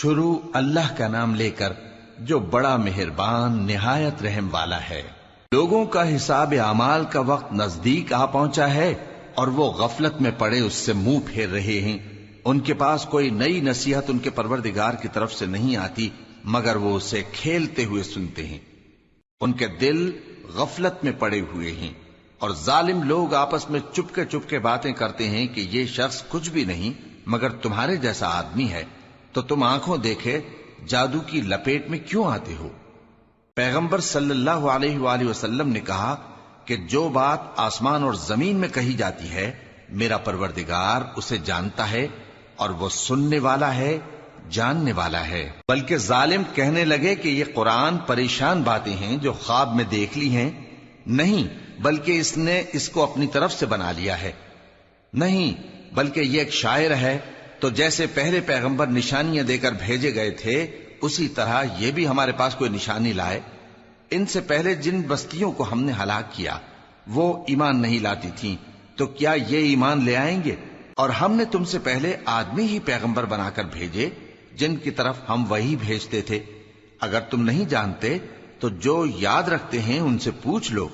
شروع اللہ کا نام لے کر جو بڑا مہربان نہایت رحم والا ہے۔ لوگوں کا حساب اعمال کا وقت نزدیک آ پہنچا ہے اور وہ غفلت میں پڑے اس سے منہ پھیر رہے ہیں۔ ان کے پاس کوئی نئی نصیحت ان کے پروردگار کی طرف سے نہیں آتی مگر وہ اسے کھیلتے ہوئے سنتے ہیں۔ ان کے دل غفلت میں پڑے ہوئے ہیں اور ظالم لوگ آپس میں چپکے باتیں کرتے ہیں کہ یہ شخص کچھ بھی نہیں مگر تمہارے جیسا آدمی ہے، تو تم آنکھوں دیکھے جادو کی لپیٹ میں کیوں آتے ہو؟ پیغمبر صلی اللہ علیہ وآلہ وسلم نے کہا کہ جو بات آسمان اور زمین میں کہی جاتی ہے میرا پروردگار اسے جانتا ہے اور وہ سننے والا ہے، جاننے والا ہے۔ بلکہ ظالم کہنے لگے کہ یہ قرآن پریشان باتیں ہیں جو خواب میں دیکھ لی ہیں، نہیں بلکہ اس نے اس کو اپنی طرف سے بنا لیا ہے، نہیں بلکہ یہ ایک شاعر ہے۔ تو جیسے پہلے پیغمبر نشانیاں دے کر بھیجے گئے تھے اسی طرح یہ بھی ہمارے پاس کوئی نشانی لائے۔ ان سے پہلے جن بستیوں کو ہم نے ہلاک کیا وہ ایمان نہیں لاتی تھیں، تو کیا یہ ایمان لے آئیں گے؟ اور ہم نے تم سے پہلے آدمی ہی پیغمبر بنا کر بھیجے جن کی طرف ہم وہی بھیجتے تھے۔ اگر تم نہیں جانتے تو جو یاد رکھتے ہیں ان سے پوچھ لو۔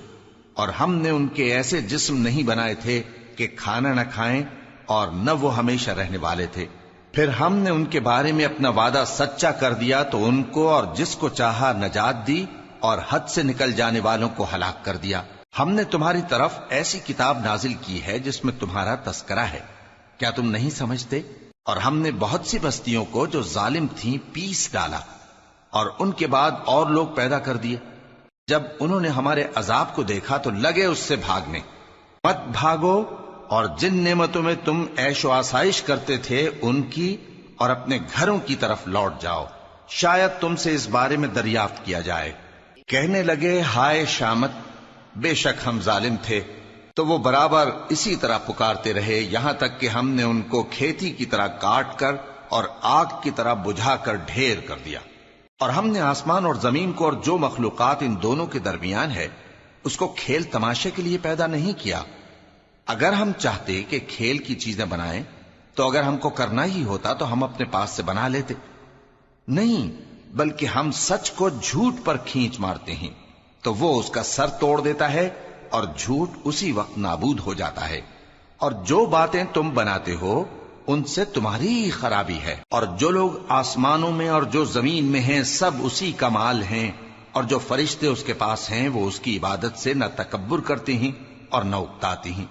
اور ہم نے ان کے ایسے جسم نہیں بنائے تھے کہ کھانا نہ کھائیں اور نہ وہ ہمیشہ رہنے والے تھے۔ پھر ہم نے ان کے بارے میں اپنا وعدہ سچا کر دیا تو ان کو اور جس کو چاہا نجات دی اور حد سے نکل جانے والوں کو ہلاک کر دیا۔ ہم نے تمہاری طرف ایسی کتاب نازل کی ہے جس میں تمہارا تذکرہ ہے، کیا تم نہیں سمجھتے؟ اور ہم نے بہت سی بستیوں کو جو ظالم تھیں پیس ڈالا اور ان کے بعد اور لوگ پیدا کر دیے۔ جب انہوں نے ہمارے عذاب کو دیکھا تو لگے اس سے بھاگنے۔ مت بھاگو اور جن نعمتوں میں تم عیش و آسائش کرتے تھے ان کی اور اپنے گھروں کی طرف لوٹ جاؤ، شاید تم سے اس بارے میں دریافت کیا جائے۔ کہنے لگے ہائے شامت، بے شک ہم ظالم تھے، تو وہ برابر اسی طرح پکارتے رہے یہاں تک کہ ہم نے ان کو کھیتی کی طرح کاٹ کر اور آگ کی طرح بجھا کر ڈھیر کر دیا۔ اور ہم نے آسمان اور زمین کو اور جو مخلوقات ان دونوں کے درمیان ہے اس کو کھیل تماشے کے لیے پیدا نہیں کیا۔ اگر ہم چاہتے کہ کھیل کی چیزیں بنائیں تو اگر ہم کو کرنا ہی ہوتا تو ہم اپنے پاس سے بنا لیتے، نہیں بلکہ ہم سچ کو جھوٹ پر کھینچ مارتے ہیں تو وہ اس کا سر توڑ دیتا ہے اور جھوٹ اسی وقت نابود ہو جاتا ہے۔ اور جو باتیں تم بناتے ہو ان سے تمہاری ہی خرابی ہے۔ اور جو لوگ آسمانوں میں اور جو زمین میں ہیں سب اسی کا مال ہیں، اور جو فرشتے اس کے پاس ہیں وہ اس کی عبادت سے نہ تکبر کرتے ہیں اور نہ اکتاتے ہیں،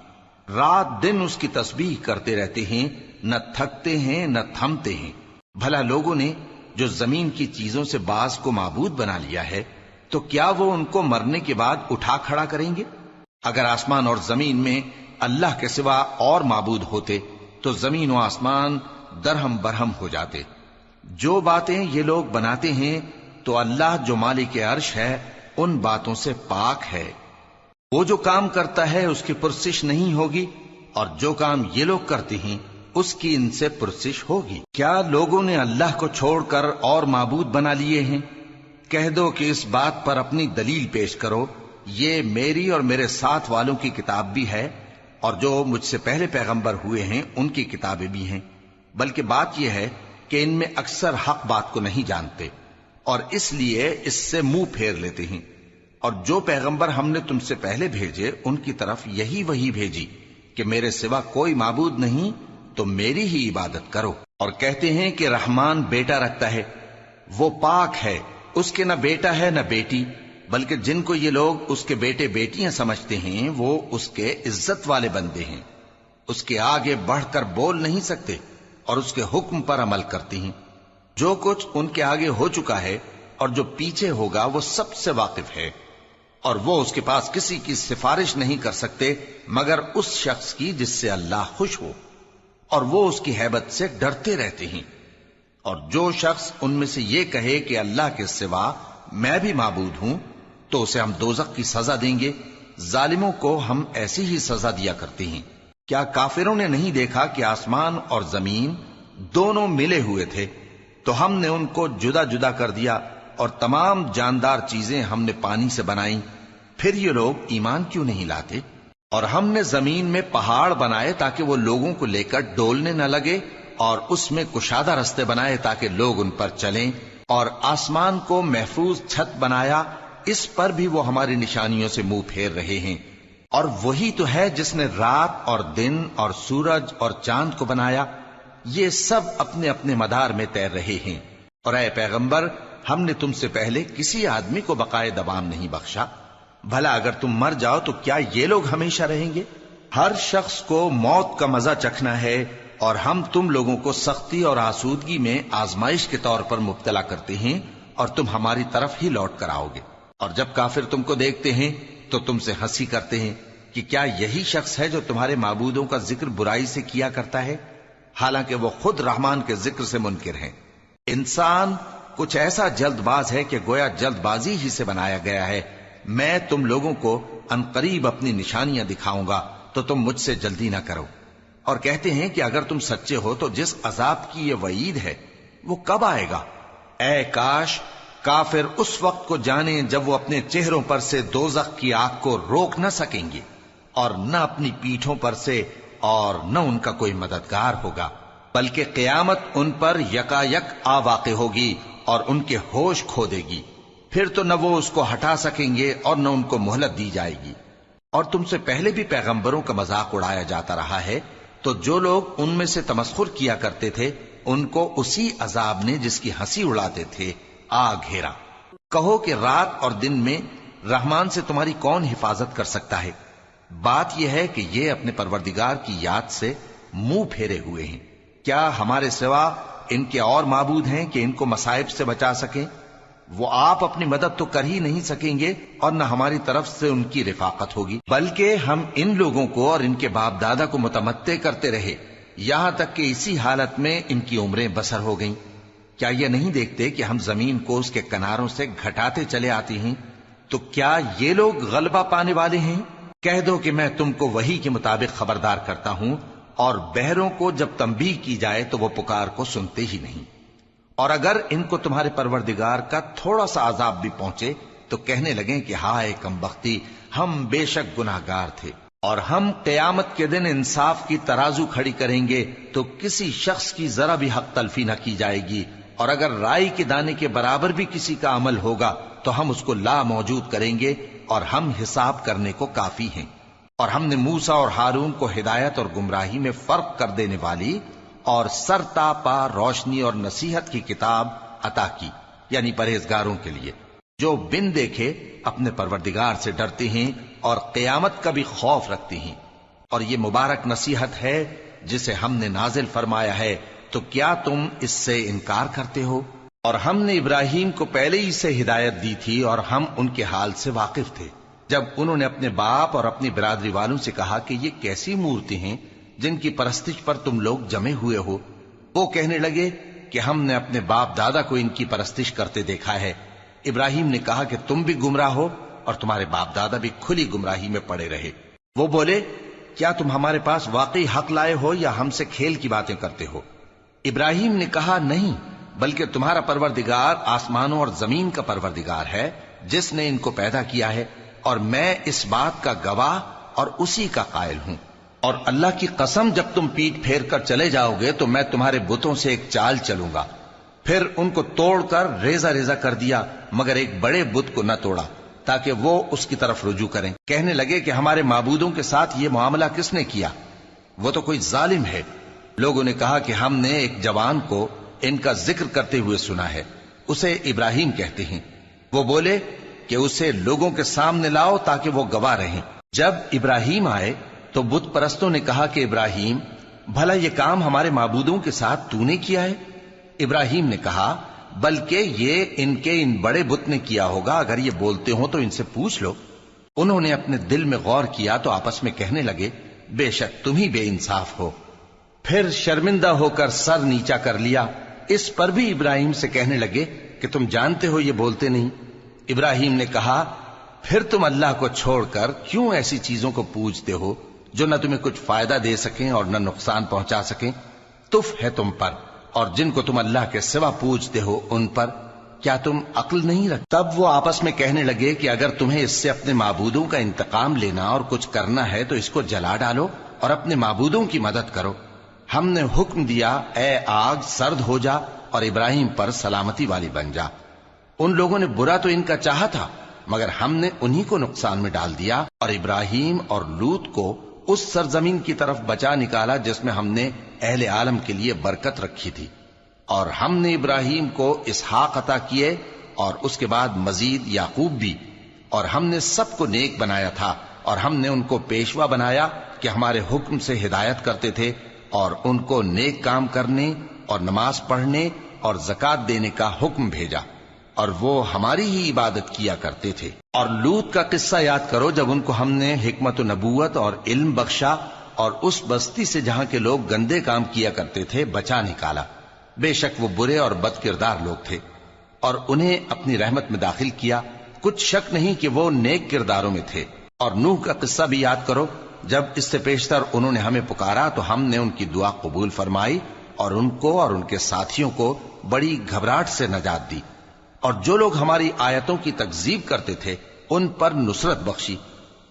رات دن اس کی تسبیح کرتے رہتے ہیں، نہ تھکتے ہیں نہ تھمتے ہیں۔ بھلا لوگوں نے جو زمین کی چیزوں سے بعض کو معبود بنا لیا ہے تو کیا وہ ان کو مرنے کے بعد اٹھا کھڑا کریں گے؟ اگر آسمان اور زمین میں اللہ کے سوا اور معبود ہوتے تو زمین و آسمان درہم برہم ہو جاتے۔ جو باتیں یہ لوگ بناتے ہیں تو اللہ جو مالک عرش ہے ان باتوں سے پاک ہے۔ وہ جو کام کرتا ہے اس کی پرسش نہیں ہوگی، اور جو کام یہ لوگ کرتے ہیں اس کی ان سے پرسش ہوگی۔ کیا لوگوں نے اللہ کو چھوڑ کر اور معبود بنا لیے ہیں؟ کہہ دو کہ اس بات پر اپنی دلیل پیش کرو، یہ میری اور میرے ساتھ والوں کی کتاب بھی ہے اور جو مجھ سے پہلے پیغمبر ہوئے ہیں ان کی کتابیں بھی ہیں، بلکہ بات یہ ہے کہ ان میں اکثر حق بات کو نہیں جانتے اور اس لیے اس سے منہ پھیر لیتے ہیں۔ اور جو پیغمبر ہم نے تم سے پہلے بھیجے ان کی طرف یہی وحی بھیجی کہ میرے سوا کوئی معبود نہیں تو میری ہی عبادت کرو۔ اور کہتے ہیں کہ رحمان بیٹا رکھتا ہے، وہ پاک ہے، اس کے نہ بیٹا ہے نہ بیٹی، بلکہ جن کو یہ لوگ اس کے بیٹے بیٹیاں سمجھتے ہیں وہ اس کے عزت والے بندے ہیں، اس کے آگے بڑھ کر بول نہیں سکتے اور اس کے حکم پر عمل کرتے ہیں۔ جو کچھ ان کے آگے ہو چکا ہے اور جو پیچھے ہوگا وہ سب سے واقف ہے، اور وہ اس کے پاس کسی کی سفارش نہیں کر سکتے مگر اس شخص کی جس سے اللہ خوش ہو، اور وہ اس کی ہیبت سے ڈرتے رہتے ہیں۔ اور جو شخص ان میں سے یہ کہے کہ اللہ کے سوا میں بھی معبود ہوں تو اسے ہم دوزخ کی سزا دیں گے، ظالموں کو ہم ایسی ہی سزا دیا کرتے ہیں۔ کیا کافروں نے نہیں دیکھا کہ آسمان اور زمین دونوں ملے ہوئے تھے تو ہم نے ان کو جدا جدا کر دیا اور تمام جاندار چیزیں ہم نے پانی سے بنائیں، پھر یہ لوگ ایمان کیوں نہیں لاتے؟ اور ہم نے زمین میں پہاڑ بنائے تاکہ وہ لوگوں کو لے کر ڈولنے نہ لگے اور اس میں کشادہ رستے بنائے تاکہ لوگ ان پر چلیں، اور آسمان کو محفوظ چھت بنایا، اس پر بھی وہ ہماری نشانیوں سے منہ پھیر رہے ہیں۔ اور وہی تو ہے جس نے رات اور دن اور سورج اور چاند کو بنایا، یہ سب اپنے اپنے مدار میں تیر رہے ہیں۔ اور اے پیغمبر، ہم نے تم سے پہلے کسی آدمی کو بقائے دوام نہیں بخشا، بھلا اگر تم مر جاؤ تو کیا یہ لوگ ہمیشہ رہیں گے؟ ہر شخص کو موت کا مزہ چکھنا ہے، اور ہم تم لوگوں کو سختی اور آسودگی میں آزمائش کے طور پر مبتلا کرتے ہیں، اور تم ہماری طرف ہی لوٹ کر آؤ گے۔ اور جب کافر تم کو دیکھتے ہیں تو تم سے ہنسی کرتے ہیں کہ کیا یہی شخص ہے جو تمہارے معبودوں کا ذکر برائی سے کیا کرتا ہے، حالانکہ وہ خود رحمان کے ذکر سے منکر ہیں۔ انسان کچھ ایسا جلد باز ہے کہ گویا جلد بازی ہی سے بنایا گیا ہے۔ میں تم لوگوں کو عنقریب اپنی نشانیاں دکھاؤں گا تو تم مجھ سے جلدی نہ کرو۔ اور کہتے ہیں کہ اگر تم سچے ہو تو جس عذاب کی یہ وعید ہے وہ کب آئے گا؟ اے کاش کافر اس وقت کو جانیں جب وہ اپنے چہروں پر سے دوزخ کی آگ کو روک نہ سکیں گے، اور نہ اپنی پیٹھوں پر سے، اور نہ ان کا کوئی مددگار ہوگا، بلکہ قیامت ان پر یکا یک آ واقع ہوگی اور ان کے ہوش کھو دے گی، پھر تو نہ وہ اس کو ہٹا سکیں گے اور نہ ان کو مہلت دی جائے گی۔ اور تم سے پہلے بھی پیغمبروں کا مذاق اڑایا جاتا رہا ہے، تو جو لوگ ان میں سے تمسخر کیا کرتے تھے ان کو اسی عذاب نے جس کی ہنسی اڑاتے تھے آ گھیرا۔ کہو کہ رات اور دن میں رحمان سے تمہاری کون حفاظت کر سکتا ہے؟ بات یہ ہے کہ یہ اپنے پروردگار کی یاد سے منہ پھیرے ہوئے ہیں۔ کیا ہمارے سوا ان کے اور معبود ہیں کہ ان کو مصائب سے بچا سکیں؟ وہ آپ اپنی مدد تو کر ہی نہیں سکیں گے، اور نہ ہماری طرف سے ان کی رفاقت ہوگی، بلکہ ہم ان لوگوں کو اور ان کے باپ دادا کو متمتع کرتے رہے، یہاں تک کہ اسی حالت میں ان کی عمریں بسر ہو گئیں۔ کیا یہ نہیں دیکھتے کہ ہم زمین کو اس کے کناروں سے گھٹاتے چلے آتے ہیں؟ تو کیا یہ لوگ غلبہ پانے والے ہیں؟ کہہ دو کہ میں تم کو وحی کے مطابق خبردار کرتا ہوں، اور بہروں کو جب تنبیہ کی جائے تو وہ پکار کو سنتے ہی نہیں۔ اور اگر ان کو تمہارے پروردگار کا تھوڑا سا عذاب بھی پہنچے تو کہنے لگیں کہ ہائے کم بختی، ہم بے شک گناہگار تھے۔ اور ہم قیامت کے دن انصاف کی ترازو کھڑی کریں گے تو کسی شخص کی ذرا بھی حق تلفی نہ کی جائے گی، اور اگر رائی کے دانے کے برابر بھی کسی کا عمل ہوگا تو ہم اس کو لا موجود کریں گے، اور ہم حساب کرنے کو کافی ہیں۔ اور ہم نے موسیٰ اور ہارون کو ہدایت اور گمراہی میں فرق کر دینے والی اور سر تا پا روشنی اور نصیحت کی کتاب عطا کی، یعنی پرہیزگاروں کے لیے جو بن دیکھے اپنے پروردگار سے ڈرتے ہیں اور قیامت کا بھی خوف رکھتے ہیں۔ اور یہ مبارک نصیحت ہے جسے ہم نے نازل فرمایا ہے، تو کیا تم اس سے انکار کرتے ہو؟ اور ہم نے ابراہیم کو پہلے ہی سے ہدایت دی تھی، اور ہم ان کے حال سے واقف تھے جب انہوں نے اپنے باپ اور اپنی برادری والوں سے کہا کہ یہ کیسی مورتی ہیں جن کی پرستش پر تم لوگ جمے ہوئے ہو؟ وہ کہنے لگے کہ ہم نے اپنے باپ دادا کو ان کی پرستش کرتے دیکھا ہے۔ ابراہیم نے کہا کہ تم بھی گمراہ ہو اور تمہارے باپ دادا بھی کھلی گمراہی میں پڑے رہے۔ وہ بولے کیا تم ہمارے پاس واقعی حق لائے ہو یا ہم سے کھیل کی باتیں کرتے ہو؟ ابراہیم نے کہا نہیں، بلکہ تمہارا پروردگار آسمانوں اور زمین کا پروردگار ہے جس نے ان کو پیدا کیا ہے، اور میں اس بات کا گواہ اور اسی کا قائل ہوں۔ اور اللہ کی قسم جب تم پیٹ پھیر کر چلے جاؤ گے تو میں تمہارے بتوں سے ایک چال چلوں گا۔ پھر ان کو توڑ کر ریزہ ریزہ کر دیا، مگر ایک بڑے بت کو نہ توڑا تاکہ وہ اس کی طرف رجوع کریں۔ کہنے لگے کہ ہمارے معبودوں کے ساتھ یہ معاملہ کس نے کیا؟ وہ تو کوئی ظالم ہے۔ لوگوں نے کہا کہ ہم نے ایک جوان کو ان کا ذکر کرتے ہوئے سنا ہے، اسے ابراہیم کہتے ہیں۔ وہ بولے کہ اسے لوگوں کے سامنے لاؤ تاکہ وہ گواہ رہیں۔ جب ابراہیم آئے تو بت پرستوں نے کہا کہ ابراہیم، بھلا یہ کام ہمارے معبودوں کے ساتھ تو نے کیا ہے؟ ابراہیم نے کہا بلکہ یہ ان کے ان بڑے بت نے کیا ہوگا، اگر یہ بولتے ہوں تو ان سے پوچھ لو۔ انہوں نے اپنے دل میں غور کیا تو آپس میں کہنے لگے بے شک تم ہی بے انصاف ہو۔ پھر شرمندہ ہو کر سر نیچا کر لیا۔ اس پر بھی ابراہیم سے کہنے لگے کہ تم جانتے ہو یہ بولتے نہیں۔ ابراہیم نے کہا پھر تم اللہ کو چھوڑ کر کیوں ایسی چیزوں کو پوجتے ہو جو نہ تمہیں کچھ فائدہ دے سکیں اور نہ نقصان پہنچا سکیں؟ تف ہے تم پر اور جن کو تم اللہ کے سوا پوجتے ہو ان پر، کیا تم عقل نہیں رکھتے؟ تب وہ آپس میں کہنے لگے کہ اگر تمہیں اس سے اپنے معبودوں کا انتقام لینا اور کچھ کرنا ہے تو اس کو جلا ڈالو اور اپنے معبودوں کی مدد کرو۔ ہم نے حکم دیا اے آگ سرد ہو جا اور ابراہیم پر سلامتی والی بن جا۔ ان لوگوں نے برا تو ان کا چاہا تھا، مگر ہم نے انہی کو نقصان میں ڈال دیا اور ابراہیم اور لوط کو اس سرزمین کی طرف بچا نکالا جس میں ہم نے اہل عالم کے لیے برکت رکھی تھی۔ اور ہم نے ابراہیم کو اسحاق عطا کیے اور اس کے بعد مزید یعقوب بھی، اور ہم نے سب کو نیک بنایا تھا، اور ہم نے ان کو پیشوا بنایا کہ ہمارے حکم سے ہدایت کرتے تھے، اور ان کو نیک کام کرنے اور نماز پڑھنے اور زکات دینے کا حکم بھیجا، اور وہ ہماری ہی عبادت کیا کرتے تھے۔ اور لوط کا قصہ یاد کرو جب ان کو ہم نے حکمت و نبوت اور علم بخشا اور اس بستی سے جہاں کے لوگ گندے کام کیا کرتے تھے بچا نکالا۔ بے شک وہ برے اور بد کردار لوگ تھے، اور انہیں اپنی رحمت میں داخل کیا، کچھ شک نہیں کہ وہ نیک کرداروں میں تھے۔ اور نوح کا قصہ بھی یاد کرو جب اس سے پیشتر انہوں نے ہمیں پکارا تو ہم نے ان کی دعا قبول فرمائی اور ان کو اور ان کے ساتھیوں کو بڑی گھبراہٹ سے نجات دی، اور جو لوگ ہماری آیتوں کی تکذیب کرتے تھے ان پر نصرت بخشی۔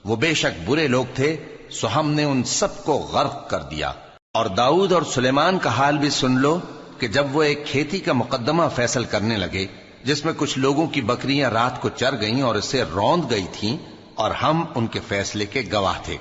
وہ بے شک برے لوگ تھے، سو ہم نے ان سب کو غرق کر دیا۔ اور داؤد اور سلیمان کا حال بھی سن لو کہ جب وہ ایک کھیتی کا مقدمہ فیصل کرنے لگے جس میں کچھ لوگوں کی بکریاں رات کو چر گئیں اور اسے روند گئی تھیں، اور ہم ان کے فیصلے کے گواہ تھے،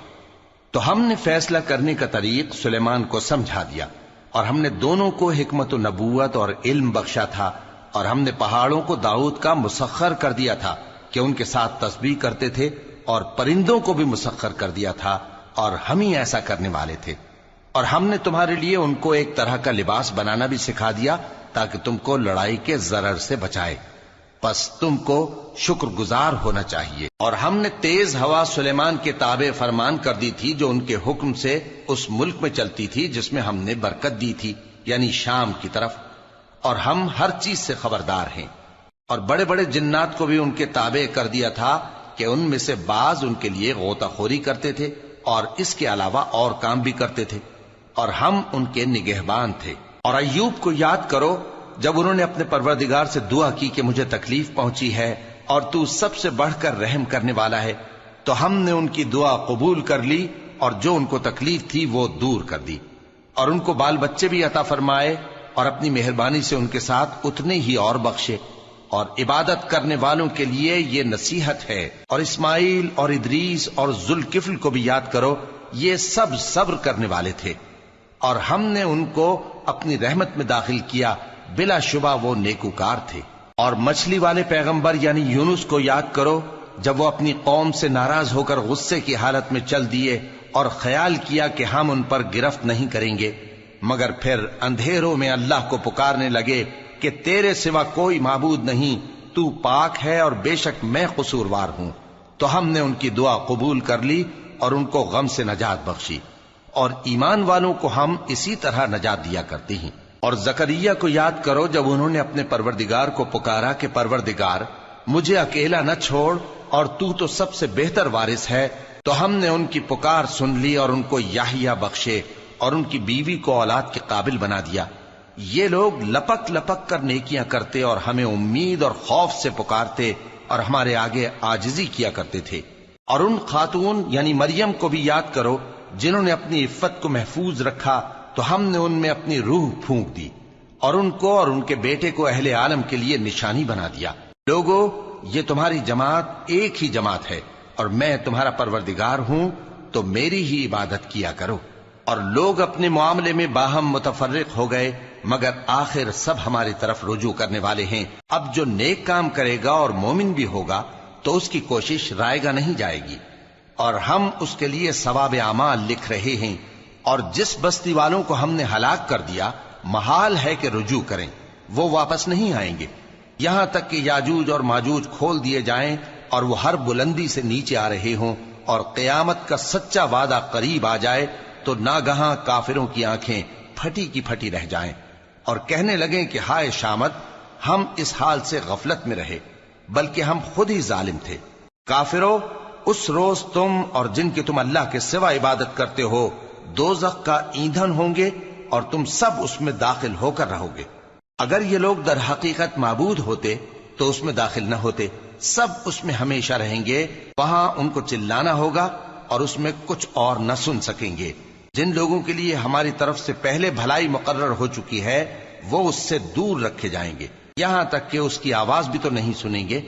تو ہم نے فیصلہ کرنے کا طریق سلیمان کو سمجھا دیا، اور ہم نے دونوں کو حکمت و نبوت اور علم بخشا تھا، اور ہم نے پہاڑوں کو داؤد کا مسخر کر دیا تھا کہ ان کے ساتھ تسبیح کرتے تھے، اور پرندوں کو بھی مسخر کر دیا تھا، اور ہم ہی ایسا کرنے والے تھے۔ اور ہم نے تمہارے لیے ان کو ایک طرح کا لباس بنانا بھی سکھا دیا تاکہ تم کو لڑائی کے ضرر سے بچائے، پس تم کو شکر گزار ہونا چاہیے۔ اور ہم نے تیز ہوا سلیمان کے تابع فرمان کر دی تھی جو ان کے حکم سے اس ملک میں چلتی تھی جس میں ہم نے برکت دی تھی، یعنی شام کی طرف، اور ہم ہر چیز سے خبردار ہیں۔ اور بڑے بڑے جنات کو بھی ان کے تابع کر دیا تھا کہ ان میں سے بعض ان کے لیے غوطہ خوری کرتے تھے اور اس کے علاوہ اور کام بھی کرتے تھے، اور ہم ان کے نگہبان تھے۔ اور ایوب کو یاد کرو جب انہوں نے اپنے پروردگار سے دعا کی کہ مجھے تکلیف پہنچی ہے اور تو سب سے بڑھ کر رحم کرنے والا ہے، تو ہم نے ان کی دعا قبول کر لی اور جو ان کو تکلیف تھی وہ دور کر دی، اور ان کو بال بچے بھی عطا فرمائے، اور اپنی مہربانی سے ان کے ساتھ اتنے ہی اور بخشے۔ اور عبادت کرنے والوں کے لیے یہ نصیحت ہے۔ اور اسماعیل اور ادریس اور ذوالکفل کو بھی یاد کرو، یہ سب صبر کرنے والے تھے، اور ہم نے ان کو اپنی رحمت میں داخل کیا، بلا شبہ وہ نیکوکار تھے۔ اور مچھلی والے پیغمبر یعنی یونس کو یاد کرو جب وہ اپنی قوم سے ناراض ہو کر غصے کی حالت میں چل دیے اور خیال کیا کہ ہم ان پر گرفت نہیں کریں گے، مگر پھر اندھیروں میں اللہ کو پکارنے لگے کہ تیرے سوا کوئی معبود نہیں، تو پاک ہے اور بے شک میں قصوروار ہوں، تو ہم نے ان کی دعا قبول کر لی اور ان کو غم سے نجات بخشی، اور ایمان والوں کو ہم اسی طرح نجات دیا کرتے ہیں۔ اور زکریا کو یاد کرو جب انہوں نے اپنے پروردگار کو پکارا کہ پروردگار مجھے اکیلا نہ چھوڑ اور تو سب سے بہتر وارث ہے، تو ہم نے ان کی پکار سن لی اور ان کو یحییٰ بخشے اور ان کی بیوی کو اولاد کے قابل بنا دیا۔ یہ لوگ لپک لپک کر نیکیاں کرتے اور ہمیں امید اور خوف سے پکارتے اور ہمارے آگے عاجزی کیا کرتے تھے۔ اور ان خاتون یعنی مریم کو بھی یاد کرو جنہوں نے اپنی عفت کو محفوظ رکھا، تو ہم نے ان میں اپنی روح پھونک دی اور ان کو اور ان کے بیٹے کو اہل عالم کے لیے نشانی بنا دیا۔ لوگو، یہ تمہاری جماعت ایک ہی جماعت ہے اور میں تمہارا پروردگار ہوں، تو میری ہی عبادت کیا کرو۔ اور لوگ اپنے معاملے میں باہم متفرق ہو گئے، مگر آخر سب ہماری طرف رجوع کرنے والے ہیں۔ اب جو نیک کام کرے گا اور مومن بھی ہوگا تو اس کی کوشش رائے گا نہیں جائے گی، اور ہم اس کے لیے ثواب اعمال لکھ رہے ہیں۔ اور جس بستی والوں کو ہم نے ہلاک کر دیا محال ہے کہ رجوع کریں، وہ واپس نہیں آئیں گے، یہاں تک کہ یاجوج اور ماجوج کھول دیے جائیں اور وہ ہر بلندی سے نیچے آ رہے ہوں، اور قیامت کا سچا وعدہ قریب آ جائے تو ناگہاں کافروں کی آنکھیں پھٹی کی پھٹی رہ جائیں اور کہنے لگیں کہ ہائے شامت، ہم اس حال سے غفلت میں رہے، بلکہ ہم خود ہی ظالم تھے۔ کافرو، اس روز تم اور جن کی تم اللہ کے سوا عبادت کرتے ہو دوزخ کا ایندھن ہوں گے اور تم سب اس میں داخل ہو کر رہو گے۔ اگر یہ لوگ در حقیقت معبود ہوتے تو اس میں داخل نہ ہوتے، سب اس میں ہمیشہ رہیں گے، وہاں ان کو چلانا ہوگا اور اس میں کچھ اور نہ سن سکیں گے۔ جن لوگوں کے لیے ہماری طرف سے پہلے بھلائی مقرر ہو چکی ہے وہ اس سے دور رکھے جائیں گے، یہاں تک کہ اس کی آواز بھی تو نہیں سنیں گے،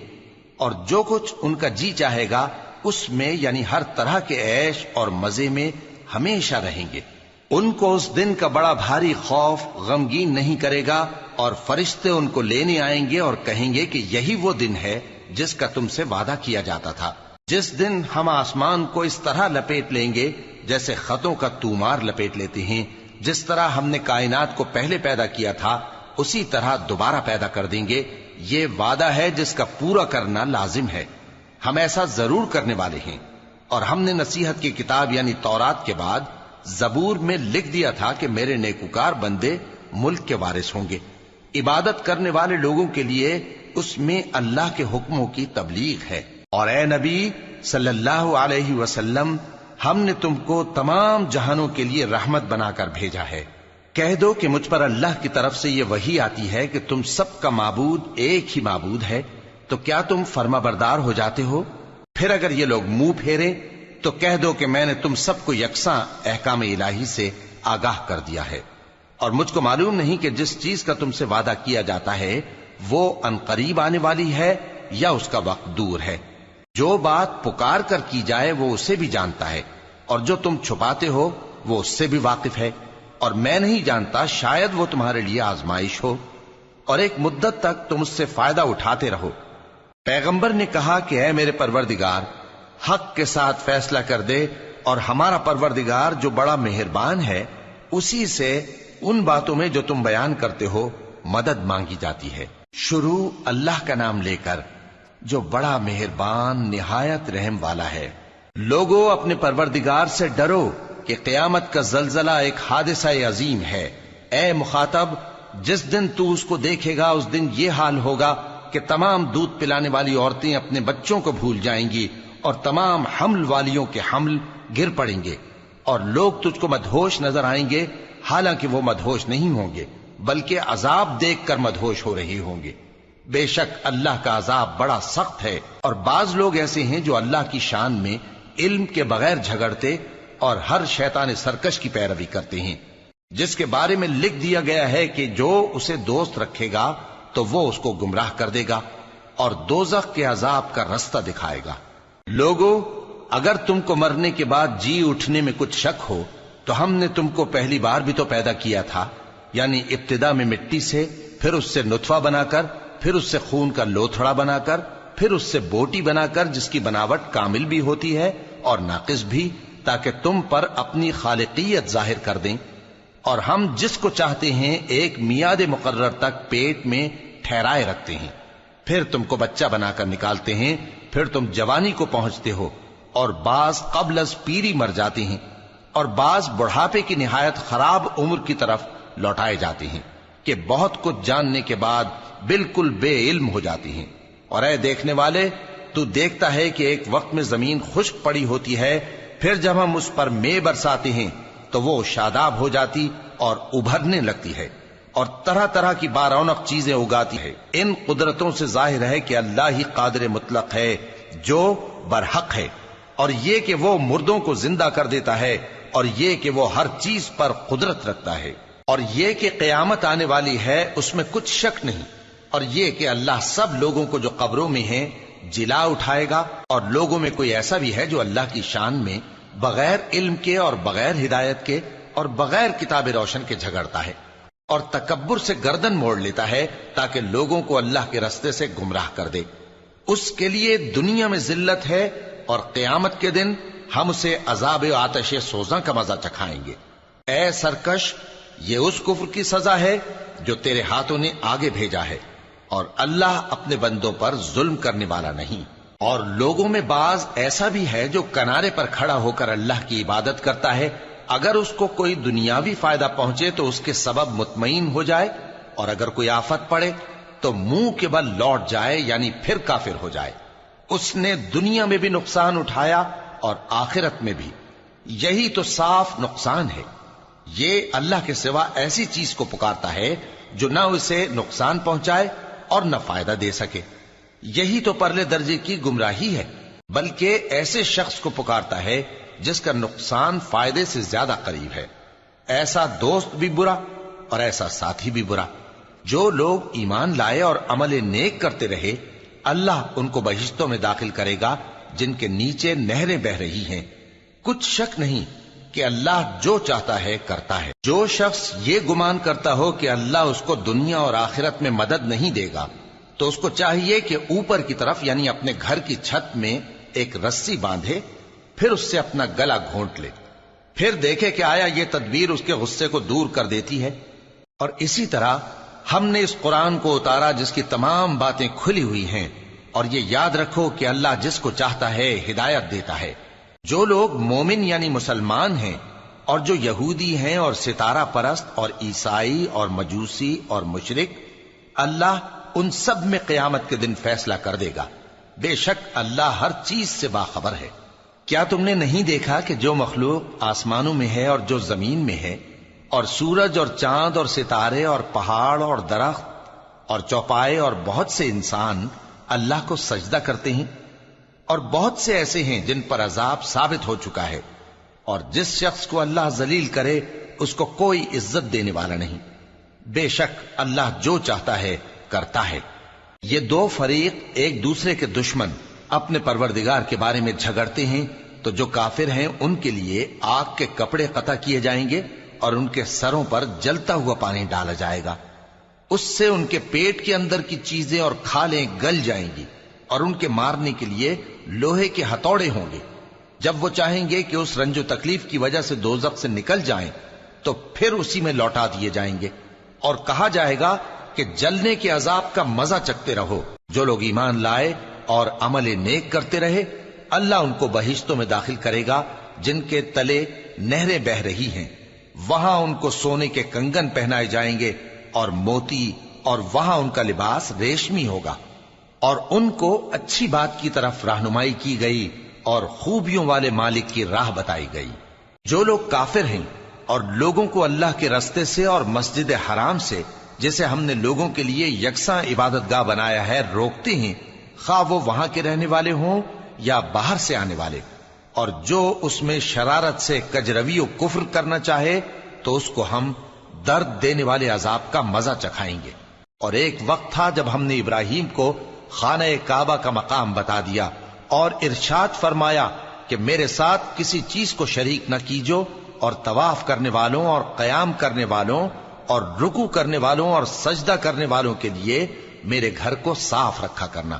اور جو کچھ ان کا جی چاہے گا اس میں یعنی ہر طرح کے عیش اور مزے میں ہمیشہ رہیں گے۔ ان کو اس دن کا بڑا بھاری خوف غمگین نہیں کرے گا، اور فرشتے ان کو لینے آئیں گے اور کہیں گے کہ یہی وہ دن ہے جس کا تم سے وعدہ کیا جاتا تھا، جس دن ہم آسمان کو اس طرح لپیٹ لیں گے جیسے خطوں کا تومار لپیٹ لیتے ہیں، جس طرح ہم نے کائنات کو پہلے پیدا کیا تھا اسی طرح دوبارہ پیدا کر دیں گے۔ یہ وعدہ ہے جس کا پورا کرنا لازم ہے، ہم ایسا ضرور کرنے والے ہیں۔ اور ہم نے نصیحت کی کتاب یعنی تورات کے بعد زبور میں لکھ دیا تھا کہ میرے نیکوکار بندے ملک کے وارث ہوں گے۔ عبادت کرنے والے لوگوں کے لیے اس میں اللہ کے حکموں کی تبلیغ ہے۔ اور اے نبی صلی اللہ علیہ وسلم، ہم نے تم کو تمام جہانوں کے لیے رحمت بنا کر بھیجا ہے۔ کہہ دو کہ مجھ پر اللہ کی طرف سے یہ وحی آتی ہے کہ تم سب کا معبود ایک ہی معبود ہے، تو کیا تم فرما بردار ہو جاتے ہو؟ پھر اگر یہ لوگ منہ پھیریں تو کہہ دو کہ میں نے تم سب کو یکساں احکام الہی سے آگاہ کر دیا ہے، اور مجھ کو معلوم نہیں کہ جس چیز کا تم سے وعدہ کیا جاتا ہے وہ عنقریب آنے والی ہے یا اس کا وقت دور ہے۔ جو بات پکار کر کی جائے وہ اسے بھی جانتا ہے، اور جو تم چھپاتے ہو وہ اس سے بھی واقف ہے، اور میں نہیں جانتا شاید وہ تمہارے لیے آزمائش ہو، اور ایک مدت تک تم اس سے فائدہ اٹھاتے رہو۔ پیغمبر نے کہا کہ اے میرے پروردگار، حق کے ساتھ فیصلہ کر دے، اور ہمارا پروردگار جو بڑا مہربان ہے اسی سے ان باتوں میں جو تم بیان کرتے ہو مدد مانگی جاتی ہے۔ شروع اللہ کا نام لے کر جو بڑا مہربان نہایت رحم والا ہے۔ لوگو اپنے پروردگار سے ڈرو کہ قیامت کا زلزلہ ایک حادثہ عظیم ہے۔ اے مخاطب، جس دن تو اس کو دیکھے گا اس دن یہ حال ہوگا کہ تمام دودھ پلانے والی عورتیں اپنے بچوں کو بھول جائیں گی، اور تمام حمل والیوں کے حمل گر پڑیں گے، اور لوگ تجھ کو مدہوش نظر آئیں گے، حالانکہ وہ مدہوش نہیں ہوں گے بلکہ عذاب دیکھ کر مدہوش ہو رہے ہوں گے۔ بے شک اللہ کا عذاب بڑا سخت ہے۔ اور بعض لوگ ایسے ہیں جو اللہ کی شان میں علم کے بغیر جھگڑتے اور ہر شیطان سرکش کی پیروی کرتے ہیں، جس کے بارے میں لکھ دیا گیا ہے کہ جو اسے دوست رکھے گا تو وہ اس کو گمراہ کر دے گا اور دوزخ کے عذاب کا رستہ دکھائے گا۔ لوگو، اگر تم کو مرنے کے بعد جی اٹھنے میں کچھ شک ہو تو ہم نے تم کو پہلی بار بھی تو پیدا کیا تھا، یعنی ابتدا میں مٹی سے، پھر اس سے نطفہ بنا کر، پھر اس سے خون کا لوتھڑا بنا کر، پھر اس سے بوٹی بنا کر جس کی بناوٹ کامل بھی ہوتی ہے اور ناقص بھی، تاکہ تم پر اپنی خالقیت ظاہر کر دیں۔ اور ہم جس کو چاہتے ہیں ایک میعاد مقرر تک پیٹ میں ٹھہرائے رکھتے ہیں، پھر تم کو بچہ بنا کر نکالتے ہیں، پھر تم جوانی کو پہنچتے ہو، اور بعض قبل از پیری مر جاتے ہیں، اور بعض بڑھاپے کی نہایت خراب عمر کی طرف لوٹائے جاتے ہیں کہ بہت کچھ جاننے کے بعد بالکل بے علم ہو جاتی ہیں۔ اور اے دیکھنے والے، تو دیکھتا ہے کہ ایک وقت میں زمین خشک پڑی ہوتی ہے، پھر جب ہم اس پر مے برساتے ہیں تو وہ شاداب ہو جاتی اور ابھرنے لگتی ہے، اور طرح طرح کی بارونق چیزیں اگاتی ہے۔ ان قدرتوں سے ظاہر ہے کہ اللہ ہی قادر مطلق ہے جو برحق ہے، اور یہ کہ وہ مردوں کو زندہ کر دیتا ہے، اور یہ کہ وہ ہر چیز پر قدرت رکھتا ہے، اور یہ کہ قیامت آنے والی ہے اس میں کچھ شک نہیں، اور یہ کہ اللہ سب لوگوں کو جو قبروں میں ہیں جلا اٹھائے گا، اور لوگوں میں کوئی ایسا بھی ہے جو اللہ کی شان میں بغیر علم کے اور بغیر ہدایت کے اور بغیر کتاب روشن کے جھگڑتا ہے، اور تکبر سے گردن موڑ لیتا ہے تاکہ لوگوں کو اللہ کے رستے سے گمراہ کر دے۔ اس کے لیے دنیا میں ذلت ہے، اور قیامت کے دن ہم اسے عذاب آتش سوزاں کا مزہ چکھائیں گے۔ اے سرکش، یہ اس کفر کی سزا ہے جو تیرے ہاتھوں نے آگے بھیجا ہے، اور اللہ اپنے بندوں پر ظلم کرنے والا نہیں۔ اور لوگوں میں بعض ایسا بھی ہے جو کنارے پر کھڑا ہو کر اللہ کی عبادت کرتا ہے، اگر اس کو کوئی دنیاوی فائدہ پہنچے تو اس کے سبب مطمئن ہو جائے، اور اگر کوئی آفت پڑے تو منہ کے بل لوٹ جائے، یعنی پھر کافر ہو جائے۔ اس نے دنیا میں بھی نقصان اٹھایا اور آخرت میں بھی، یہی تو صاف نقصان ہے۔ یہ اللہ کے سوا ایسی چیز کو پکارتا ہے جو نہ اسے نقصان پہنچائے اور نہ فائدہ دے سکے، یہی تو پرلے درجے کی گمراہی ہے۔ بلکہ ایسے شخص کو پکارتا ہے جس کا نقصان فائدے سے زیادہ قریب ہے۔ ایسا دوست بھی برا اور ایسا ساتھی بھی برا۔ جو لوگ ایمان لائے اور عمل نیک کرتے رہے، اللہ ان کو بہشتوں میں داخل کرے گا جن کے نیچے نہریں بہ رہی ہیں۔ کچھ شک نہیں کہ اللہ جو چاہتا ہے کرتا ہے۔ جو شخص یہ گمان کرتا ہو کہ اللہ اس کو دنیا اور آخرت میں مدد نہیں دے گا، تو اس کو چاہیے کہ اوپر کی طرف یعنی اپنے گھر کی چھت میں ایک رسی باندھے، پھر اس سے اپنا گلا گھونٹ لے، پھر دیکھے کہ آیا یہ تدبیر اس کے غصے کو دور کر دیتی ہے۔ اور اسی طرح ہم نے اس قرآن کو اتارا جس کی تمام باتیں کھلی ہوئی ہیں، اور یہ یاد رکھو کہ اللہ جس کو چاہتا ہے ہدایت دیتا ہے۔ جو لوگ مومن یعنی مسلمان ہیں اور جو یہودی ہیں اور ستارہ پرست اور عیسائی اور مجوسی اور مشرک، اللہ ان سب میں قیامت کے دن فیصلہ کر دے گا۔ بے شک اللہ ہر چیز سے باخبر ہے۔ کیا تم نے نہیں دیکھا کہ جو مخلوق آسمانوں میں ہے اور جو زمین میں ہے، اور سورج اور چاند اور ستارے اور پہاڑ اور درخت اور چوپائے اور بہت سے انسان اللہ کو سجدہ کرتے ہیں، اور بہت سے ایسے ہیں جن پر عذاب ثابت ہو چکا ہے، اور جس شخص کو اللہ ذلیل کرے اس کو کوئی عزت دینے والا نہیں۔ بے شک اللہ جو چاہتا ہے کرتا ہے۔ یہ دو فریق ایک دوسرے کے دشمن اپنے پروردگار کے بارے میں جھگڑتے ہیں، تو جو کافر ہیں ان کے لیے آگ کے کپڑے قطع کیے جائیں گے اور ان کے سروں پر جلتا ہوا پانی ڈالا جائے گا۔ اس سے ان کے پیٹ کے اندر کی چیزیں اور کھالیں گل جائیں گی، اور ان کے مارنے کے لیے لوہے کے ہتھوڑے ہوں گے۔ جب وہ چاہیں گے کہ اس رنج و تکلیف کی وجہ سے دوزخ سے نکل جائیں تو پھر اسی میں لوٹا دیے جائیں گے، اور کہا جائے گا کہ جلنے کے عذاب کا مزہ چکھتے رہو۔ جو لوگ ایمان لائے اور عمل نیک کرتے رہے، اللہ ان کو بہشتوں میں داخل کرے گا جن کے تلے نہریں بہ رہی ہیں۔ وہاں ان کو سونے کے کنگن پہنائے جائیں گے اور موتی، اور وہاں ان کا لباس ریشمی ہوگا، اور ان کو اچھی بات کی طرف رہنمائی کی گئی اور خوبیوں والے مالک کی راہ بتائی گئی۔ جو لوگ کافر ہیں اور لوگوں کو اللہ کے رستے سے اور مسجد حرام سے، جسے ہم نے لوگوں کے لیے یکساں عبادت گاہ بنایا ہے، روکتے ہیں، خواہ وہ وہاں کے رہنے والے ہوں یا باہر سے آنے والے، اور جو اس میں شرارت سے کجروی و کفر کرنا چاہے تو اس کو ہم درد دینے والے عذاب کا مزہ چکھائیں گے۔ اور ایک وقت تھا جب ہم نے ابراہیم کو خانہ کعبہ کا مقام بتا دیا اور ارشاد فرمایا کہ میرے ساتھ کسی چیز کو شریک نہ کیجو، اور طواف کرنے والوں اور قیام کرنے والوں اور رکوع کرنے والوں اور سجدہ کرنے والوں کے لیے میرے گھر کو صاف رکھا کرنا۔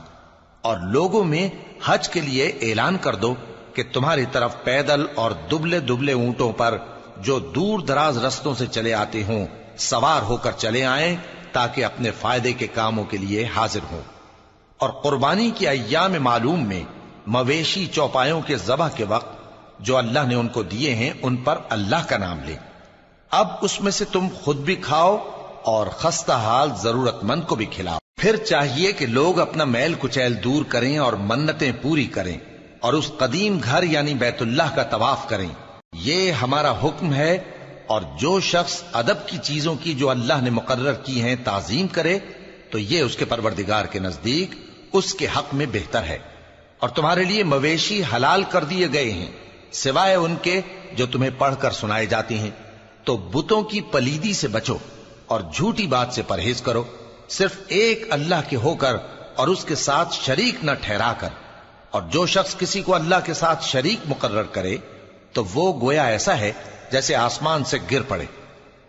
اور لوگوں میں حج کے لیے اعلان کر دو کہ تمہاری طرف پیدل اور دبلے دبلے اونٹوں پر جو دور دراز رستوں سے چلے آتے ہوں سوار ہو کر چلے آئیں، تاکہ اپنے فائدے کے کاموں کے لیے حاضر ہوں۔ اور قربانی کی ایام معلوم میں مویشی چوپایوں کے ذبح کے وقت جو اللہ نے ان کو دیے ہیں ان پر اللہ کا نام لیں۔ اب اس میں سے تم خود بھی کھاؤ اور خستہ حال ضرورت مند کو بھی کھلاؤ۔ پھر چاہیے کہ لوگ اپنا میل کچیل دور کریں اور منتیں پوری کریں، اور اس قدیم گھر یعنی بیت اللہ کا طواف کریں۔ یہ ہمارا حکم ہے، اور جو شخص ادب کی چیزوں کی جو اللہ نے مقرر کی ہیں تعظیم کرے تو یہ اس کے پروردگار کے نزدیک اس کے حق میں بہتر ہے۔ اور تمہارے لیے مویشی حلال کر دیے گئے ہیں سوائے ان کے جو تمہیں پڑھ کر سنائے جاتے ہیں۔ تو بتوں کی پلیدی سے بچو اور جھوٹی بات سے پرہیز کرو، صرف ایک اللہ کے ہو کر اور اس کے ساتھ شریک نہ ٹھہرا کر۔ اور جو شخص کسی کو اللہ کے ساتھ شریک مقرر کرے تو وہ گویا ایسا ہے جیسے آسمان سے گر پڑے،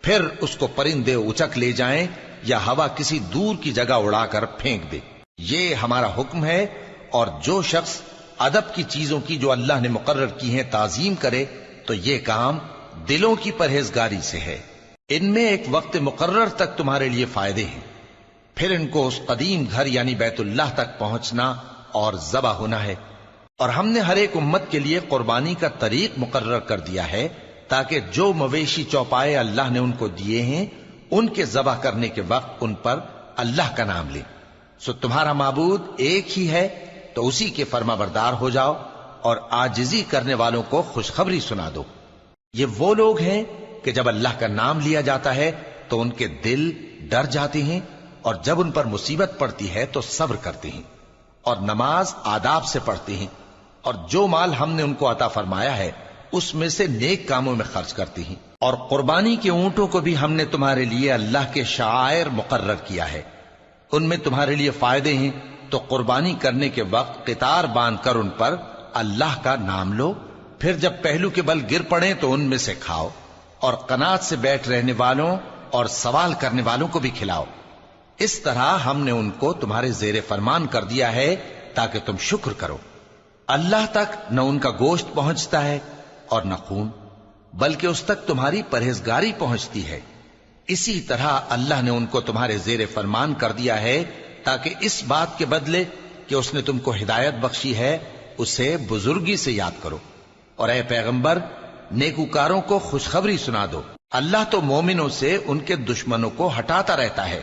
پھر اس کو پرندے اچک لے جائیں یا ہوا کسی دور کی جگہ اڑا کر پھینک دے۔ یہ ہمارا حکم ہے، اور جو شخص ادب کی چیزوں کی جو اللہ نے مقرر کی ہیں تعظیم کرے تو یہ کام دلوں کی پرہیزگاری سے ہے۔ ان میں ایک وقت مقرر تک تمہارے لیے فائدے ہیں، پھر ان کو اس قدیم گھر یعنی بیت اللہ تک پہنچنا اور ذبح ہونا ہے۔ اور ہم نے ہر ایک امت کے لیے قربانی کا طریق مقرر کر دیا ہے، تاکہ جو مویشی چوپائے اللہ نے ان کو دیے ہیں ان کے ذبح کرنے کے وقت ان پر اللہ کا نام لیں۔ سو تمہارا معبود ایک ہی ہے، تو اسی کے فرما بردار ہو جاؤ اور عاجزی کرنے والوں کو خوشخبری سنا دو۔ یہ وہ لوگ ہیں کہ جب اللہ کا نام لیا جاتا ہے تو ان کے دل ڈر جاتے ہیں، اور جب ان پر مصیبت پڑتی ہے تو صبر کرتے ہیں، اور نماز آداب سے پڑھتے ہیں۔ اور جو مال ہم نے ان کو عطا فرمایا ہے اس میں سے نیک کاموں میں خرچ کرتی ہیں، اور قربانی کے اونٹوں کو بھی ہم نے تمہارے لیے اللہ کے شعائر مقرر کیا ہے، ان میں تمہارے لیے فائدے ہیں، تو قربانی کرنے کے وقت قطار باندھ کر ان پر اللہ کا نام لو، پھر جب پہلو کے بل گر پڑیں تو ان میں سے کھاؤ، اور قناعت سے بیٹھ رہنے والوں اور سوال کرنے والوں کو بھی کھلاؤ۔ اس طرح ہم نے ان کو تمہارے زیر فرمان کر دیا ہے تاکہ تم شکر کرو۔ اللہ تک نہ ان کا گوشت پہنچتا ہے اور نہ خون، بلکہ اس تک تمہاری پرہیزگاری پہنچتی ہے۔ اسی طرح اللہ نے ان کو تمہارے زیر فرمان کر دیا ہے تاکہ اس بات کے بدلے کہ اس نے تم کو ہدایت بخشی ہے اسے بزرگی سے یاد کرو۔ اور اے پیغمبر، نیکوکاروں کو خوشخبری سنا دو، اللہ تو مومنوں سے ان کے دشمنوں کو ہٹاتا رہتا ہے۔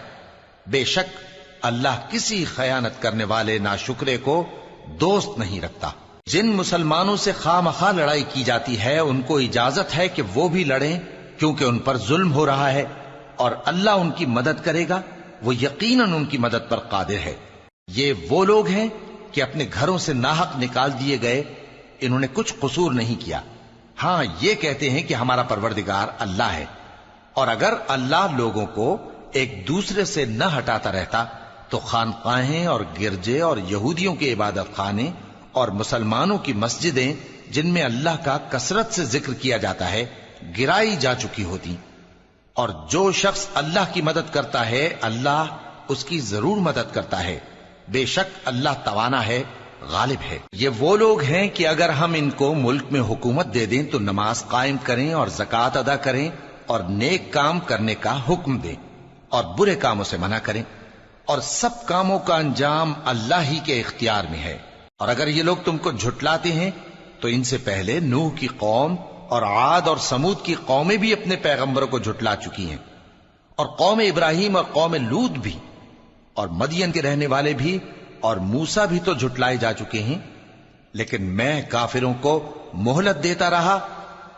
بے شک اللہ کسی خیانت کرنے والے ناشکرے کو دوست نہیں رکھتا۔ جن مسلمانوں سے خواہ مخواہ لڑائی کی جاتی ہے ان کو اجازت ہے کہ وہ بھی لڑیں، کیونکہ ان پر ظلم ہو رہا ہے، اور اللہ ان کی مدد کرے گا، وہ یقیناً ان کی مدد پر قادر ہے۔ یہ وہ لوگ ہیں کہ اپنے گھروں سے ناحق نکال دیے گئے، انہوں نے کچھ قصور نہیں کیا، ہاں یہ کہتے ہیں کہ ہمارا پروردگار اللہ ہے۔ اور اگر اللہ لوگوں کو ایک دوسرے سے نہ ہٹاتا رہتا تو خانقاہیں اور گرجے اور یہودیوں کے عبادت خانے اور مسلمانوں کی مسجدیں جن میں اللہ کا کثرت سے ذکر کیا جاتا ہے گرائی جا چکی ہوتی۔ اور جو شخص اللہ کی مدد کرتا ہے اللہ اس کی ضرور مدد کرتا ہے، بے شک اللہ توانا ہے، غالب ہے۔ یہ وہ لوگ ہیں کہ اگر ہم ان کو ملک میں حکومت دے دیں تو نماز قائم کریں اور زکوٰۃ ادا کریں اور نیک کام کرنے کا حکم دیں اور برے کاموں سے منع کریں، اور سب کاموں کا انجام اللہ ہی کے اختیار میں ہے۔ اور اگر یہ لوگ تم کو جھٹلاتے ہیں تو ان سے پہلے نوح کی قوم اور عاد اور سمود کی قومیں بھی اپنے پیغمبروں کو جھٹلا چکی ہیں، اور قوم ابراہیم اور قوم لوط بھی، اور مدین کے رہنے والے بھی، اور موسیٰ بھی تو جھٹلائے جا چکے ہیں۔ لیکن میں کافروں کو مہلت دیتا رہا،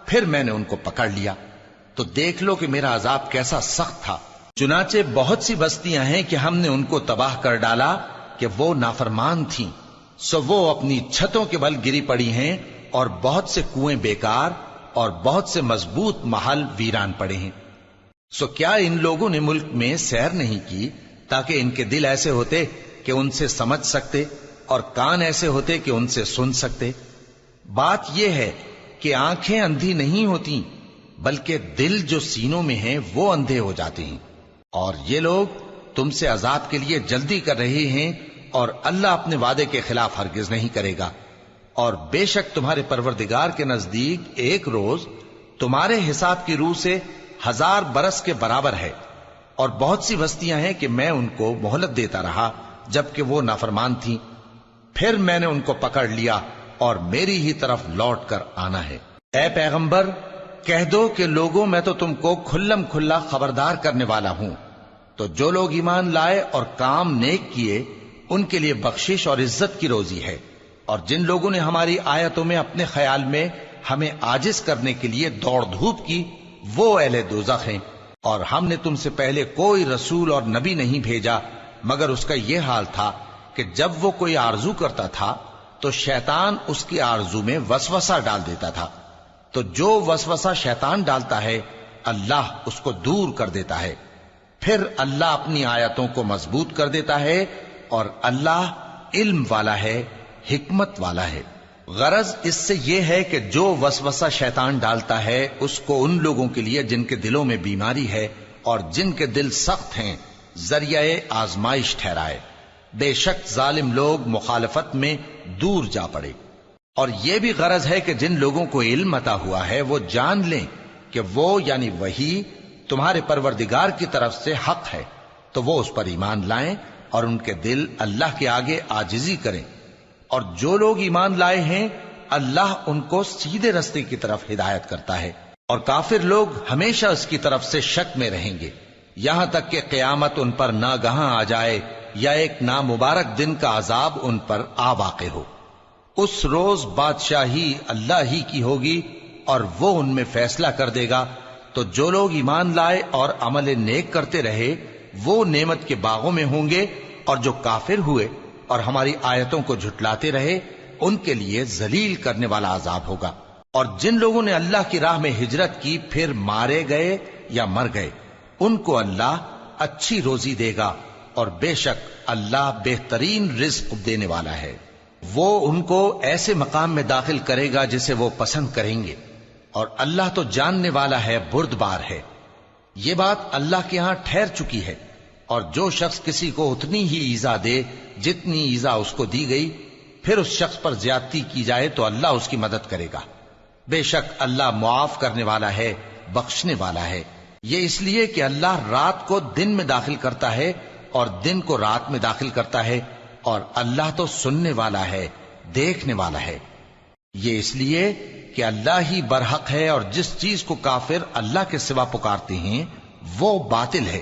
پھر میں نے ان کو پکڑ لیا، تو دیکھ لو کہ میرا عذاب کیسا سخت تھا۔ چنانچہ بہت سی بستیاں ہیں کہ ہم نے ان کو تباہ کر ڈالا کہ وہ نافرمان تھیں، سو وہ اپنی چھتوں کے بل گری پڑی ہیں، اور بہت سے کنویں بیکار اور بہت سے مضبوط محل ویران پڑے ہیں۔ سو کیا ان لوگوں نے ملک میں سیر نہیں کی تاکہ ان کے دل ایسے ہوتے کہ ان سے سمجھ سکتے اور کان ایسے ہوتے کہ ان سے سن سکتے؟ بات یہ ہے کہ آنکھیں اندھی نہیں ہوتی، بلکہ دل جو سینوں میں ہیں وہ اندھے ہو جاتے ہیں۔ اور یہ لوگ تم سے عذاب کے لیے جلدی کر رہے ہیں، اور اللہ اپنے وعدے کے خلاف ہرگز نہیں کرے گا۔ اور بے شک تمہارے پروردگار کے نزدیک ایک روز تمہارے حساب کی روح سے 1000 برس کے برابر ہے۔ اور بہت سی بستیاں ہیں کہ میں ان کو مہلت دیتا رہا جبکہ وہ نافرمان تھیں، پھر میں نے ان کو پکڑ لیا اور میری ہی طرف لوٹ کر آنا ہے۔ اے پیغمبر، کہہ دو کہ لوگوں میں تو تم کو کھلم کھلا خبردار کرنے والا ہوں، تو جو لوگ ایمان لائے اور کام نیک کیے ان کے لیے بخشش اور عزت کی روزی ہے، اور جن لوگوں نے ہماری آیتوں میں اپنے خیال میں ہمیں عاجز کرنے کے لیے دوڑ دھوپ کی وہ اہل دوزخ ہیں۔ اور ہم نے تم سے پہلے کوئی رسول اور نبی نہیں بھیجا مگر اس کا یہ حال تھا کہ جب وہ کوئی آرزو کرتا تھا تو شیطان اس کی آرزو میں وسوسہ ڈال دیتا تھا، تو جو وسوسہ شیطان ڈالتا ہے اللہ اس کو دور کر دیتا ہے، پھر اللہ اپنی آیتوں کو مضبوط کر دیتا ہے، اور اللہ علم والا ہے، حکمت والا ہے۔ غرض اس سے یہ ہے کہ جو وسوسہ شیطان ڈالتا ہے اس کو ان لوگوں کے لیے جن کے دلوں میں بیماری ہے اور جن کے دل سخت ہیں ذریعہ آزمائش ٹھہرائے۔ بے شک ظالم لوگ مخالفت میں دور جا پڑے۔ اور یہ بھی غرض ہے کہ جن لوگوں کو علم عطا ہوا ہے وہ جان لیں کہ وہ یعنی وحی تمہارے پروردگار کی طرف سے حق ہے، تو وہ اس پر ایمان لائیں اور ان کے دل اللہ کے آگے عاجزی کریں۔ اور جو لوگ ایمان لائے ہیں اللہ ان کو سیدھے رستے کی طرف ہدایت کرتا ہے، اور کافر لوگ ہمیشہ اس کی طرف سے شک میں رہیں گے یہاں تک کہ قیامت ان پر ناگہاں آ جائے یا ایک نامبارک دن کا عذاب ان پر آ واقع ہو۔ اس روز بادشاہی اللہ ہی کی ہوگی اور وہ ان میں فیصلہ کر دے گا، تو جو لوگ ایمان لائے اور عمل نیک کرتے رہے وہ نعمت کے باغوں میں ہوں گے، اور جو کافر ہوئے اور ہماری آیتوں کو جھٹلاتے رہے ان کے لیے ذلیل کرنے والا عذاب ہوگا۔ اور جن لوگوں نے اللہ کی راہ میں ہجرت کی پھر مارے گئے یا مر گئے، ان کو اللہ اچھی روزی دے گا، اور بے شک اللہ بہترین رزق دینے والا ہے۔ وہ ان کو ایسے مقام میں داخل کرے گا جسے وہ پسند کریں گے، اور اللہ تو جاننے والا ہے، بردبار ہے۔ یہ بات اللہ کے ہاں ٹھہر چکی ہے، اور جو شخص کسی کو اتنی ہی ایذا دے جتنی ایذا اس کو دی گئی، پھر اس شخص پر زیادتی کی جائے تو اللہ اس کی مدد کرے گا۔ بے شک اللہ معاف کرنے والا ہے، بخشنے والا ہے۔ یہ اس لیے کہ اللہ رات کو دن میں داخل کرتا ہے اور دن کو رات میں داخل کرتا ہے، اور اللہ تو سننے والا ہے، دیکھنے والا ہے۔ یہ اس لیے کہ اللہ ہی برحق ہے، اور جس چیز کو کافر اللہ کے سوا پکارتے ہیں وہ باطل ہے،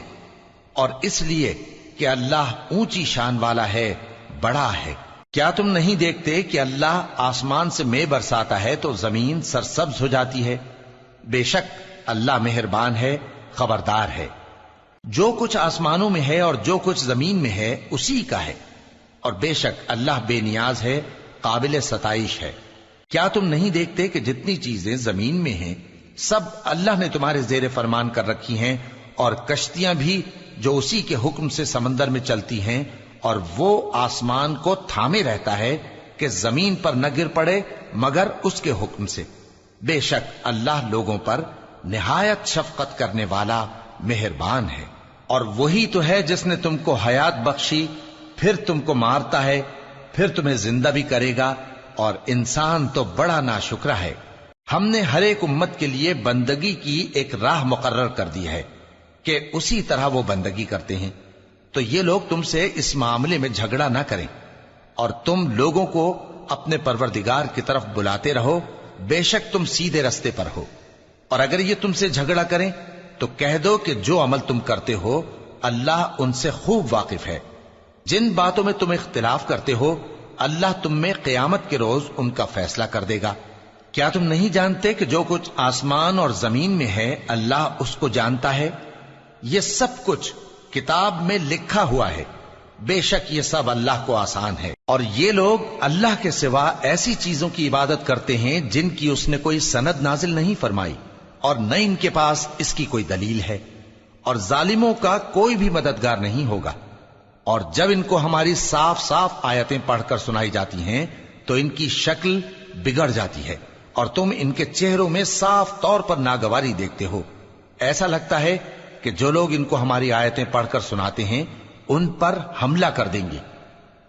اور اس لیے کہ اللہ اونچی شان والا ہے، بڑا ہے۔ کیا تم نہیں دیکھتے کہ اللہ آسمان سے مے برساتا ہے تو زمین سرسبز ہو جاتی ہے؟ بے شک اللہ مہربان ہے، خبردار ہے۔ جو کچھ آسمانوں میں ہے اور جو کچھ زمین میں ہے اسی کا ہے، اور بے شک اللہ بے نیاز ہے، قابل ستائش ہے۔ کیا تم نہیں دیکھتے کہ جتنی چیزیں زمین میں ہیں سب اللہ نے تمہارے زیر فرمان کر رکھی ہیں، اور کشتیاں بھی جو اسی کے حکم سے سمندر میں چلتی ہیں، اور وہ آسمان کو تھامے رہتا ہے کہ زمین پر نہ گر پڑے مگر اس کے حکم سے۔ بے شک اللہ لوگوں پر نہایت شفقت کرنے والا، مہربان ہے۔ اور وہی تو ہے جس نے تم کو حیات بخشی، پھر تم کو مارتا ہے، پھر تمہیں زندہ بھی کرے گا، اور انسان تو بڑا ناشکرا ہے۔ ہم نے ہر ایک امت کے لیے بندگی کی ایک راہ مقرر کر دی ہے کہ اسی طرح وہ بندگی کرتے ہیں، تو یہ لوگ تم سے اس معاملے میں جھگڑا نہ کریں، اور تم لوگوں کو اپنے پروردگار کی طرف بلاتے رہو، بے شک تم سیدھے رستے پر ہو۔ اور اگر یہ تم سے جھگڑا کریں تو کہہ دو کہ جو عمل تم کرتے ہو اللہ ان سے خوب واقف ہے۔ جن باتوں میں تم اختلاف کرتے ہو اللہ تم میں قیامت کے روز ان کا فیصلہ کر دے گا۔ کیا تم نہیں جانتے کہ جو کچھ آسمان اور زمین میں ہے اللہ اس کو جانتا ہے؟ یہ سب کچھ کتاب میں لکھا ہوا ہے، بے شک یہ سب اللہ کو آسان ہے۔ اور یہ لوگ اللہ کے سوا ایسی چیزوں کی عبادت کرتے ہیں جن کی اس نے کوئی سند نازل نہیں فرمائی، اور نہ ان کے پاس اس کی کوئی دلیل ہے، اور ظالموں کا کوئی بھی مددگار نہیں ہوگا۔ اور جب ان کو ہماری صاف صاف آیتیں پڑھ کر سنائی جاتی ہیں تو ان کی شکل بگڑ جاتی ہے، اور تم ان کے چہروں میں صاف طور پر ناگواری دیکھتے ہو۔ ایسا لگتا ہے کہ جو لوگ ان کو ہماری آیتیں پڑھ کر سناتے ہیں ان پر حملہ کر دیں گے۔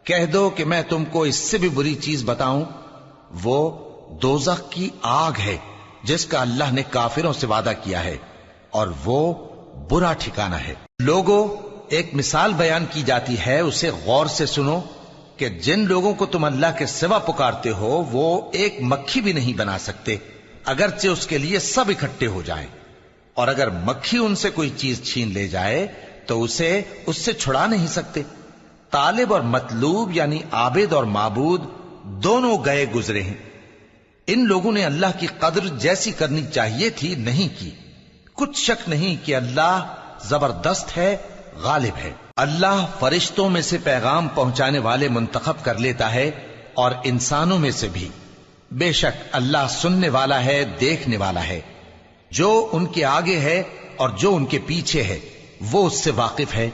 کہہ دو کہ میں تم کو اس سے بھی بری چیز بتاؤں، وہ دوزخ کی آگ ہے جس کا اللہ نے کافروں سے وعدہ کیا ہے، اور وہ برا ٹھکانہ ہے۔ لوگوں، ایک مثال بیان کی جاتی ہے، اسے غور سے سنو کہ جن لوگوں کو تم اللہ کے سوا پکارتے ہو وہ ایک مکھی بھی نہیں بنا سکتے اگرچہ اس کے لیے سب اکٹھے ہو جائیں، اور اگر مکھی ان سے کوئی چیز چھین لے جائے تو اسے اس سے چھڑا نہیں سکتے۔ طالب اور مطلوب یعنی عابد اور معبود دونوں گئے گزرے ہیں۔ ان لوگوں نے اللہ کی قدر جیسی کرنی چاہیے تھی نہیں کی۔ کچھ شک نہیں کہ اللہ زبردست ہے، غالب ہے۔ اللہ فرشتوں میں سے پیغام پہنچانے والے منتخب کر لیتا ہے اور انسانوں میں سے بھی۔ بے شک اللہ سننے والا ہے، دیکھنے والا ہے۔ جو ان کے آگے ہے اور جو ان کے پیچھے ہے وہ اس سے واقف ہے،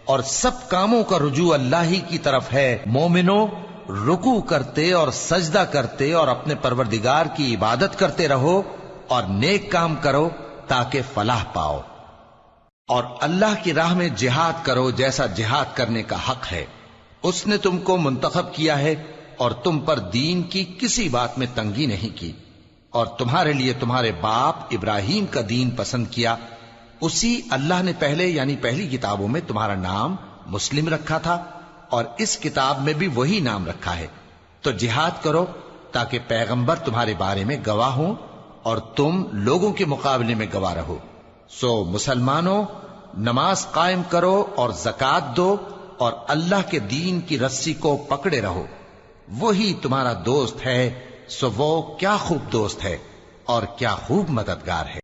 اور سب کاموں کا رجوع اللہ ہی کی طرف ہے۔ مومنوں، رکوع کرتے اور سجدہ کرتے اور اپنے پروردگار کی عبادت کرتے رہو اور نیک کام کرو تاکہ فلاح پاؤ، اور اللہ کی راہ میں جہاد کرو جیسا جہاد کرنے کا حق ہے۔ اس نے تم کو منتخب کیا ہے اور تم پر دین کی کسی بات میں تنگی نہیں کی، اور تمہارے لیے تمہارے باپ ابراہیم کا دین پسند کیا۔ اسی اللہ نے پہلے یعنی پہلی کتابوں میں تمہارا نام مسلم رکھا تھا، اور اس کتاب میں بھی وہی نام رکھا ہے۔ تو جہاد کرو تاکہ پیغمبر تمہارے بارے میں گواہ ہوں اور تم لوگوں کے مقابلے میں گواہ رہو۔ سو مسلمانوں، نماز قائم کرو اور زکوٰۃ دو اور اللہ کے دین کی رسی کو پکڑے رہو، وہی تمہارا دوست ہے۔ سو وہ کیا خوب دوست ہے اور کیا خوب مددگار ہے۔